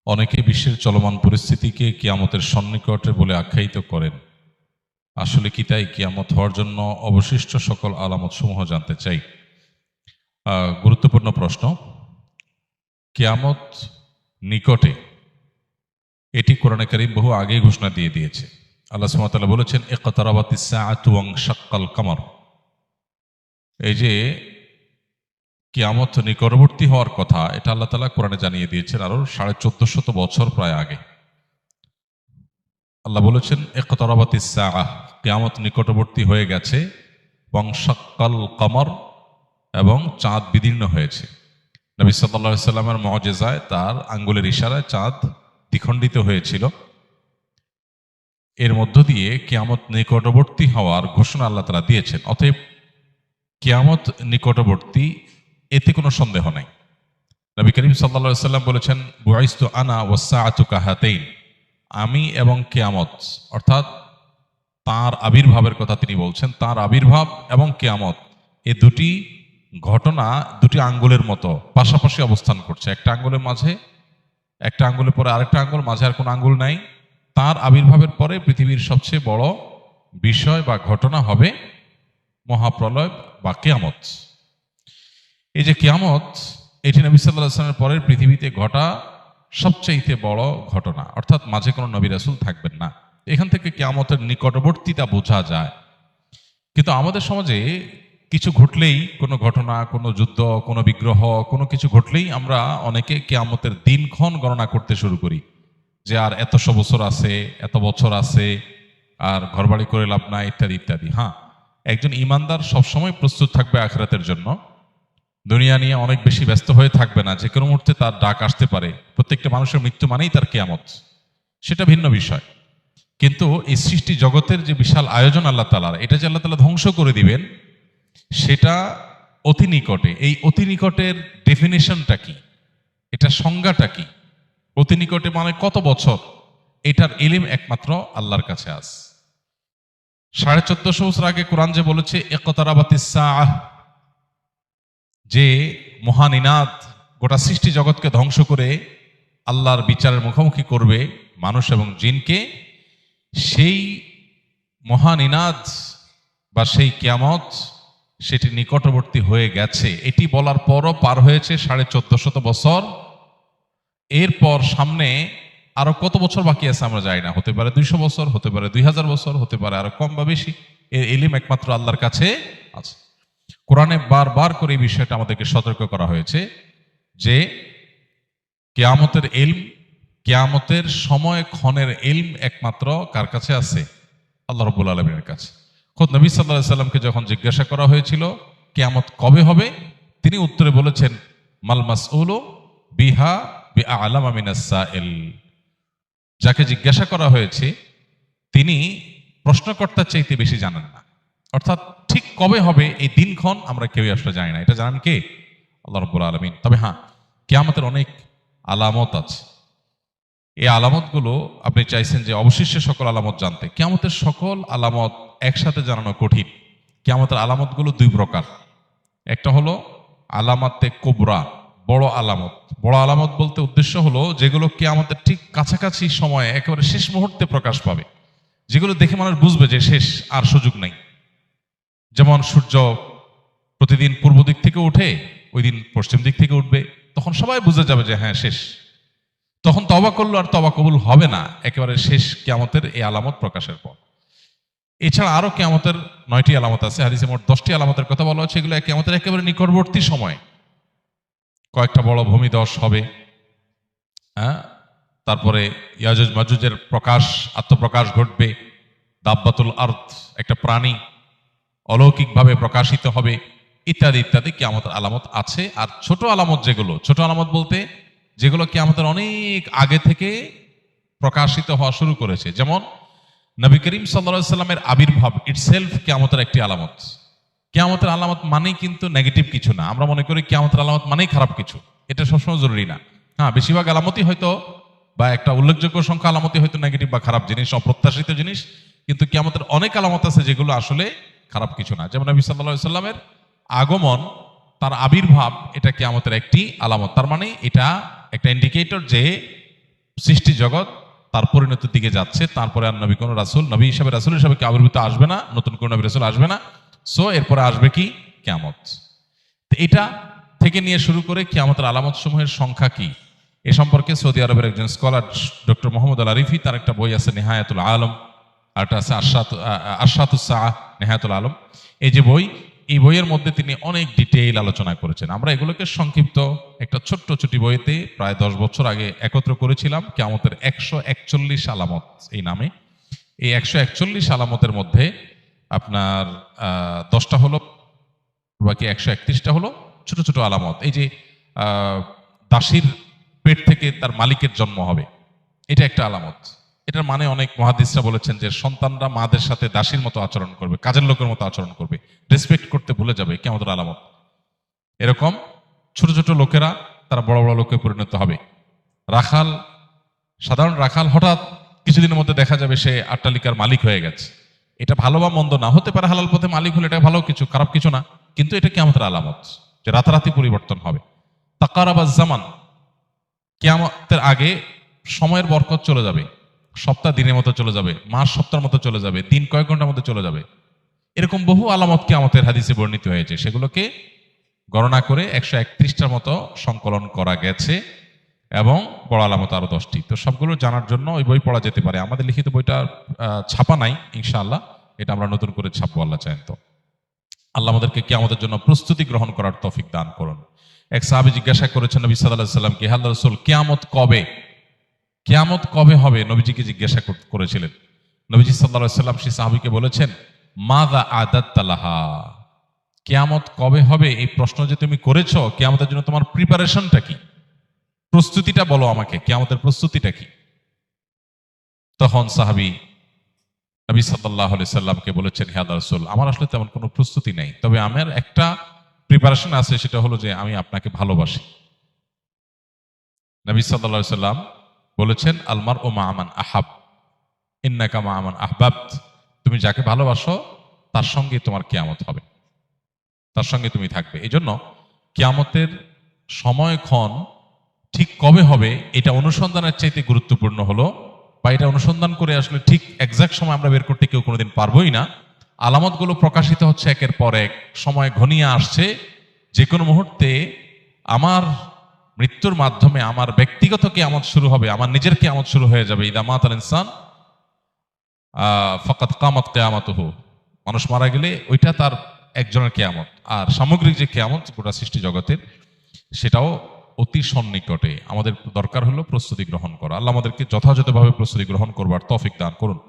অনেকে বিশ্বের চলমান পরিস্থিতিকে কিয়ামতের সন্নিকটে বলে আখ্যায়িত করেন। আসলে কি তাই? কিয়ামত হওয়ার জন্য অবশিষ্ট সকল আলামত সমূহ জানতে চাই। গুরুত্বপূর্ণ প্রশ্ন। কিয়ামত নিকটে, এটি কোরআনে কারীম বহু আগেই ঘোষণা দিয়ে দিয়েছে। আল্লাহ সুবহানাহু ওয়া তাআলা বলেছেন, ইকতারাবাতিস সাআতু ওয়ানশাক্কাল কামার। এই যে কিয়ামত নিকটবর্তী হওয়ার কথা, এটা আল্লাহ তাআলা কোরআনে জানিয়ে দিয়েছেন আরো 1450 বছর প্রায় আগে। আল্লাহ বলেছেন, ইকতারাবাতিস সাআহ, কিয়ামত নিকটবর্তী হয়ে গেছে, ওয়ানশাক্কাল কামার, এবং চাঁদ বিদীর্ণ হয়েছে। নবী সাল্লাল্লাহু আলাইহি সাল্লামের মুআজিজায় তার আঙ্গুলের ইশারায় চাঁদ দ্বিখণ্ডিত হয়েছিল। এর মধ্য দিয়ে কিয়ামত নিকটবর্তী হওয়ার ঘোষণা আল্লাহ তাআলা দিয়েছেন। অতএব কিয়ামত নিকটবর্তী, এতে কোনো সন্দেহ নাই। নবী করিম সাল্লাল্লাহু আলাইহি সাল্লাম বলেছেন, বুআইসতু আনা ওয়াস-সাআতু কাহাতাইন, আমি এবং কিয়ামত, অর্থাৎ তাঁর আবির্ভাবের কথা তিনি বলছেন। তাঁর আবির্ভাব এবং কিয়ামত, এ দুটি ঘটনা দুটি আঙ্গুলের মতো পাশাপাশি অবস্থান করছে। একটা আঙ্গুলের মাঝে, একটা আঙ্গুলের পরে আরেকটা আঙ্গুল, মাঝে আর কোনো আঙ্গুল নাই। তার আবির্ভাবের পরে পৃথিবীর সবচেয়ে বড় বিষয় বা ঘটনা হবে মহাপ্রলয় বা কিয়ামত। এই যে কিয়ামত, এটি নবী সাল্লাল্লাহু আলাইহি ওয়াসাল্লামের পরের পৃথিবীতে ঘটা সবচাইতে বড় ঘটনা, অর্থাৎ মাঝে কোনো নবী রাসূল থাকবেন না। এখান থেকে কিয়ামতের নিকটবর্তীতা বোঝা যায়। কিন্তু আমাদের সমাজে কিছু ঘটলেই, কোনো ঘটনা, কোনো যুদ্ধ, কোনো বিগ্রহ, কোনো কিছু ঘটলেই আমরা অনেকে কিয়ামতের দিনক্ষণ গণনা করতে শুরু করি, যে আর এতশো বছর আছে, এত বছর আছে, আর ঘরবাড়ি করে লাভ নাই, ইত্যাদি ইত্যাদি। হ্যাঁ, একজন ইমানদার সবসময় প্রস্তুত থাকবে আখিরাতের জন্য। দুনিয়া নিয়ে অনেক বেশি ব্যস্ত হয়ে থাকবে না। যে কোনো মুহূর্তে তার ডাক আসতে পারে। প্রত্যেকটা মানুষের মৃত্যু মানেই তার কিয়ামত, সেটা ভিন্ন বিষয়। কিন্তু এই সৃষ্টি জগতের যে বিশাল আয়োজন আল্লাহ তাআলার, এটা যে আল্লাহ তাআলা ধ্বংস করে দিবেন, সেটা অতি নিকটে। এই অতি নিকটের ডেফিনেশনটা কি, এটা সংজ্ঞাটা কি? অতি নিকটে মানে কত বছর? এটার ইলম একমাত্র আল্লাহর কাছে আছে। 1450 বছর আগে কোরআন যে বলেছে ইকতারাবাতিস সাআহ, যে মহানিনাদ গোটা সৃষ্টি জগৎকে ধ্বংস করে আল্লাহর বিচারের মুখোমুখি করবে মানুষ এবং জিনকে, সেই মহানিনাদ বা সেই কিয়ামত, সেটি নিকটবর্তী হয়ে গেছে। এটি বলার পরও পার হয়েছে 1450 বছর। এরপর সামনে আরো কত বছর বাকি আছে আমরা জানি না। হতে পারে 200 বছর, হতে পারে 2000 বছর, হতে পারে আরো কম বা বেশি। এর ইলম একমাত্র আল্লাহর কাছে আছে। কোরআনে বারবার করে এই বিষয়টা আমাদেরকে সতর্ক করা হয়েছে যে কিয়ামতের ইলম, কিয়ামতের সময় ক্ষণের ইলম একমাত্র কার কাছে আছে? আল্লাহ রাব্বুল আলামিনের কাছে। খোদ নবী সাল্লাল্লাহু আলাইহি সাল্লামকে যখন জিজ্ঞাসা করা হয়েছিল কিয়ামত কবে হবে, তিনি উত্তরে বলেছেন, মাল মাসউলু বিহা বিআলামা মিনাস সাইল। যাকে জিজ্ঞাসা করা হয়েছে তিনি প্রশ্নকর্তার চাইতে বেশি জানেন না। অর্থাৎ ঠিক কবে হবে এই দিনক্ষণ আমরা কেউই আসলে জানি না। এটা জানেন কে? আল্লাহ রাব্বুল আলামিন। তবে হ্যাঁ, কিয়ামতের অনেক আলামত আছে। এই আলামতগুলো আপনি চাইছেন যে অবশিষ্ট সকল আলামত জানতে। কিয়ামতের সকল আলামত একসাথে জানানো কঠিন। কিয়ামতের আলামতগুলো দুই প্রকার। একটা হলো আলামাতে কুবরা, বড় আলামত। বড় আলামত বলতে উদ্দেশ্য হলো যেগুলো কিয়ামতের ঠিক কাছাকাছি সময়ে একেবারে শেষ মুহূর্তে প্রকাশ পাবে, যেগুলো দেখে মানুষ বুঝবে যে শেষ, আর সুযোগ নাই। যেমন সূর্য প্রতিদিন পূর্ব দিক থেকে উঠে, ওই দিন পশ্চিম দিক থেকে উঠবে, তখন সবাই বুঝে যাবে যে হ্যাঁ শেষ। তখন তওবা করলো আর তওবা কবুল হবে না, একেবারে শেষ কিয়ামতের এই আলামত প্রকাশের পর। এছাড়া আরো কিয়ামতের 9টি আলামত আছে। হাদিসে মোট 10টি আলামতের কথা বলা হচ্ছে। এগুলো কিয়ামতের একেবারে নিকটবর্তী সময়। কয়েকটা বড় ভূমিধস হবে, হ্যাঁ, তারপরে ইয়াজুজ মাজুজের আত্মপ্রকাশ ঘটবে। দাব্বাতুল আরদ, একটা প্রাণী অলৌকিকভাবে প্রকাশিত হবে, ইত্যাদি ইত্যাদি কিয়ামতের আলামত আছে। আর ছোট আলামত যেগুলো, ছোট আলামত বলতে যেগুলো কিয়ামতের অনেক আগে থেকে প্রকাশিত হওয়া শুরু করেছে, যেমন নবী করিম সাল্লাল্লাহু আলাইহি সাল্লামের আবির্ভাব ইটসেলফ কিয়ামতের একটি আলামত। কিয়ামতের আলামত মানেই কিন্তু নেগেটিভ কিছু না। আমরা মনে করি কিয়ামতের আলামত মানেই খারাপ কিছু। এটা সবসময় জরুরি না। হ্যাঁ, বেশিরভাগ আলামতই হয়তো, বা একটা উল্লেখযোগ্য সংখ্যা আলামতই হয়তো নেগেটিভ বা খারাপ জিনিস, অপ্রত্যাশিত জিনিস। কিন্তু কিয়ামতের অনেক আলামত আছে যেগুলো আসলে খারাপ কিছু না। যেমন নবী সাল্লাল্লাহু আলাইহি সাল্লামের আগমন, তার আবির্ভাব, এটা কিয়ামতের একটি আলামত। তার মানে এটা একটা ইন্ডিকেটর যে সৃষ্টি জগৎ তার পরিণতির দিকে যাচ্ছে, তারপরে আর নবী কোনো রাসূল, নবী হিসাবে রাসূল হিসাবে কি আবির্ভূত আসবে না, নতুন কোন নবী রাসূল আসবে না। সো এরপরে আসবে কি? কিয়ামত। এটা থেকে নিয়ে শুরু করে কিয়ামতের আলামত সমূহের সংখ্যা কি, এ সম্পর্কে সৌদি আরবের একজন স্কলার ডক্টর মোহাম্মদ আল আরিফি, তার একটা বই আছে নেহায়াতুল আলম, আর একটা আছে আরশাতুস সাআহ নেহায়াতুল আলম। এই যে বই, এই বইয়ের মধ্যে তিনি অনেক ডিটেইল আলোচনা করেছেন। আমরা এগুলোকে সংক্ষিপ্ত একটা ছোট্ট ছুটি বইতে প্রায় 10 বছর আগে একত্র করেছিলাম, কিয়ামতের 141 আলামত এই নামে। এই 141 আলামতের মধ্যে আপনার 10টা হলো, বাকি 131টা হলো ছোট ছোট আলামত। এই যে দাসীর পেট থেকে তার মালিকের জন্ম হবে, এটা একটা আলামত। এটার মানে অনেক মুহাদ্দিসরা বলেছেন যে সন্তানরা মাদের সাথে দাসীর মতো আচরণ করবে, কাজের লোকের মতো আচরণ করবে, রেসপেক্ট করতে ভুলে যাবে, কিয়ামতের আলামত। এরকম ছোট ছোট লোকেরা তারা বড় বড় লোকে পরিণত হবে। রাখাল, সাধারণ রাখাল হঠাৎ কিছুদিনের মধ্যে দেখা যাবে সে অট্টালিকার মালিক হয়ে গেছে। এটা ভালো বা মন্দ না হতে পারে, হালাল পথে মালিক হলে এটা ভালো কিছু, খারাপ কিছু না, কিন্তু এটা কিয়ামতের আলামত যে রাতারাতি পরিবর্তন হবে। তাকারাবাজ জামান, কিয়ামতের আগে সময়ের বরকত চলে যাবে, সপ্তাহ দিনের মতো চলে যাবে, মাস সপ্তাহের মতো চলে যাবে, দিন কয়েক ঘন্টার মধ্যে চলে যাবে। এরকম বহু আলামত কিয়ামতের হাদিসে বর্ণিত হয়েছে, সেগুলোকে গণনা করে 131টার মতো সংকলন করা গেছে, এবং বড় আলামত আরো 10টি। তো সবগুলো জানার জন্য ওই বই পড়া যেতে পারে। আমাদের লিখিত বইটা ছাপা নাই, ইনশাআল্লাহ এটা আমরা নতুন করে ছাপবো আল্লাহ চান তো। আল্লাহ আমাদেরকে কিয়ামতের জন্য প্রস্তুতি গ্রহণ করার তৌফিক দান করুন। এক সাহাবী জিজ্ঞাসা করেছেন নবী সাল্লাল্লাহু আলাইহি সাল্লামকে, হে আল্লাহর রাসূল, কিয়ামত কবে, কিয়ামত কবে হবে? নবীজিকে জিজ্ঞাসা করেছিলেন। নবীজি সাল্লাল্লাহু আলাইহি সাল্লাম সেই সাহাবীকে বলেছেন, মাযা আদাত্তা লাহা, কিয়ামত কবে হবে এই প্রশ্ন যে তুমি করেছো, কিয়ামতের জন্য তোমার প্রিপারেশনটা কি, প্রস্তুতিটা বলো আমাকে, কিয়ামতের প্রস্তুতিটা কি? তখন সাহাবী নবী সাল্লাল্লাহু আলাইহি সাল্লামকে বলেছেন, হে আল্লাহর রাসূল, আমার আসলে তেমন কোনো প্রস্তুতি নাই, তবে আমার একটা প্রিপারেশন আছে, সেটা হলো যে আমি আপনাকে ভালোবাসি। নবী সাল্লাল্লাহু আলাইহি সাল্লাম বলেছেন, আল মারউ মা মান আহাব ইন্নাকা মা মান আহবাবত, তুমি যাকে ভালোবাসো তার সঙ্গে তোমার কিয়ামত হবে, তার সঙ্গে তুমি থাকবে। এই জন্য কিয়ামতের সময়ক্ষণ ঠিক কবে হবে এটা অনুসন্ধানের চাইতে গুরুত্বপূর্ণ হলো, বা এটা অনুসন্ধান করে আসলে ঠিক এক্সাক্ট সময় আমরা বের করতে কেউ কোনোদিন পারবোই না। আলামতগুলো প্রকাশিত হচ্ছে একের পর এক, সময় ঘনিয়ে আসছে। যে কোনো মুহূর্তে আমার মৃত্যুর মাধ্যমে আমার ব্যক্তিগত কিয়ামত শুরু হবে, আমার নিজের কিয়ামত শুরু হয়ে যাবে। ইদা মাতাল ইনসান ফাকাদ কামাত কিয়ামাতুহু, মানুষ মারা গেলে ওইটা তার একজনের কিয়ামত। আর সামগ্রিক যে কিয়ামত গোটা সৃষ্টি জগতের, সেটাও অতি সন্নিকটে। আমাদের দরকার হলো প্রস্তুতি গ্রহণ করা। আল্লাহ আমাদেরকে যথাযথভাবে প্রস্তুতি গ্রহণ করবার তৌফিক দান করুন।